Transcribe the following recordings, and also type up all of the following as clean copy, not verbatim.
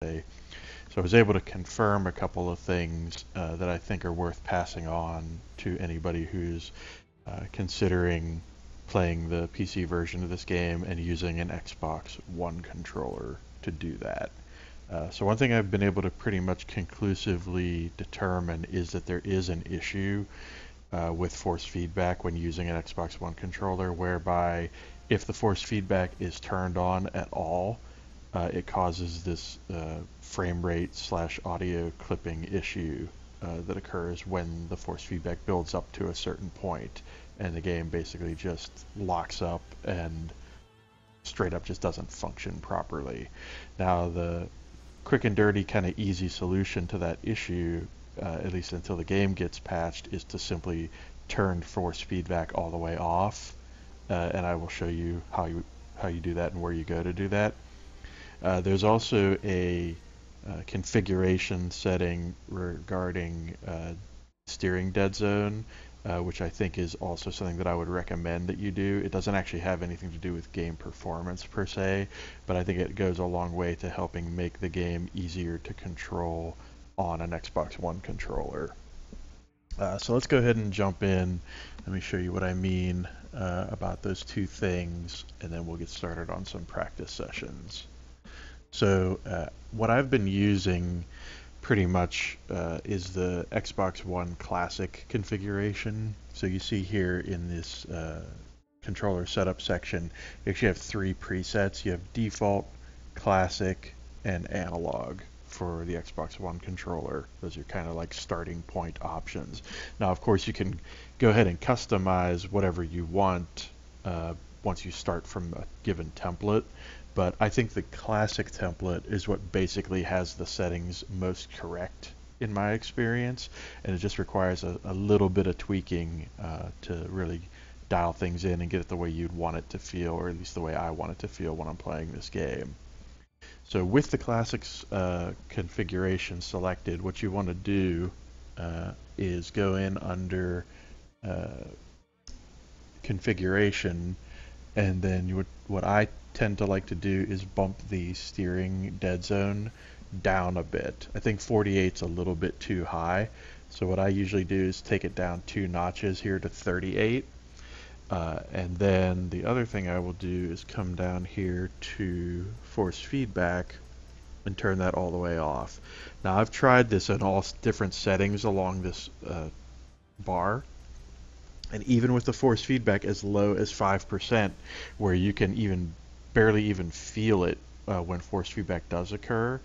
say. So I was able to confirm a couple of things that I think are worth passing on to anybody who's considering playing the PC version of this game and using an Xbox One controller to do that. So one thing I've been able to pretty much conclusively determine is that there is an issue with force feedback when using an Xbox One controller, whereby if the force feedback is turned on at all, it causes this frame rate slash audio clipping issue that occurs when the force feedback builds up to a certain point, and the game basically just locks up and straight up just doesn't function properly. Now, the quick and dirty kind of easy solution to that issue, at least until the game gets patched, is to simply turn force feedback all the way off, and I will show you how you do that and where you go to do that. There's also a configuration setting regarding steering dead zone, which I think is also something that I would recommend that you do. It doesn't actually have anything to do with game performance per se, but I think it goes a long way to helping make the game easier to control on an Xbox One controller. So let's go ahead and jump in. Let me show you what I mean about those two things, and then we'll get started on some practice sessions. So what I've been using pretty much is the Xbox One Classic configuration. So you see here in this controller setup section, you actually have three presets. You have default, classic, and analog for the Xbox One controller. Those are kind of like starting point options. Now, of course, you can go ahead and customize whatever you want once you start from a given template. But I think the classic template is what basically has the settings most correct in my experience, and it just requires a little bit of tweaking to really dial things in and get it the way you'd want it to feel, or at least the way I want it to feel when I'm playing this game. So with the classics configuration selected, what you want to do is go in under configuration, and then what I tend to like to do is bump the steering dead zone down a bit. I think 48's a little bit too high, so what I usually do is take it down 2 notches here to 38. And then the other thing I will do is come down here to force feedback and turn that all the way off. Now, I've tried this in all different settings along this bar, and even with the force feedback as low as 5%, where you can even barely even feel it when force feedback does occur,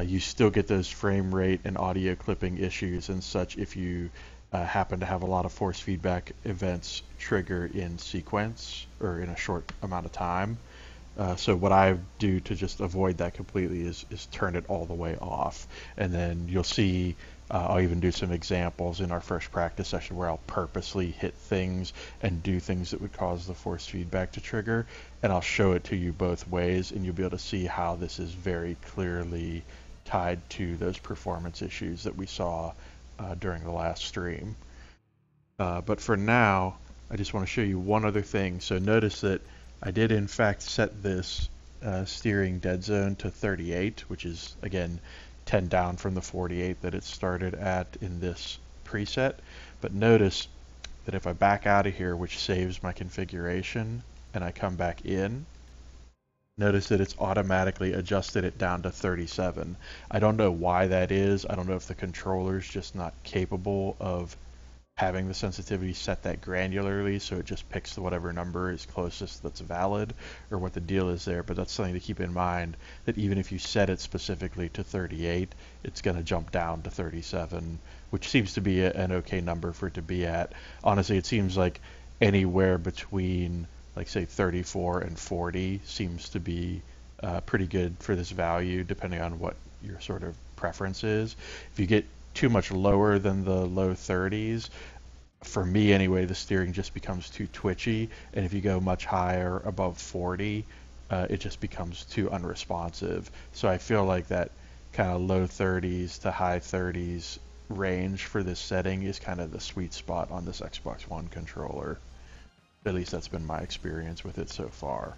you still get those frame rate and audio clipping issues and such if you happen to have a lot of force feedback events trigger in sequence or in a short amount of time. So what I do to just avoid that completely is turn it all the way off. And then you'll see I'll even do some examples in our first practice session where I'll purposely hit things and do things that would cause the force feedback to trigger. And I'll show it to you both ways, and you'll be able to see how this is very clearly tied to those performance issues that we saw during the last stream. But for now, I just want to show you one other thing. So notice that I did in fact set this steering dead zone to 38, which is again 10 down from the 48 that it started at in this preset. But notice that if I back out of here, which saves my configuration, and I come back in, notice that it's automatically adjusted it down to 37. I don't know why that is. I don't know if the controller's just not capable of having the sensitivity set that granularly, so it just picks whatever number is closest that's valid, or what the deal is there. But that's something to keep in mind, that even if you set it specifically to 38, it's going to jump down to 37, which seems to be an okay number for it to be at. Honestly, it seems like anywhere between, like, say 34 and 40 seems to be pretty good for this value, depending on what your sort of preference is. If you get too much lower than the low 30s, for me anyway, the steering just becomes too twitchy, and if you go much higher, above 40, it just becomes too unresponsive. So I feel like that kind of low 30s to high 30s range for this setting is kind of the sweet spot on this Xbox One controller. At least that's been my experience with it so far.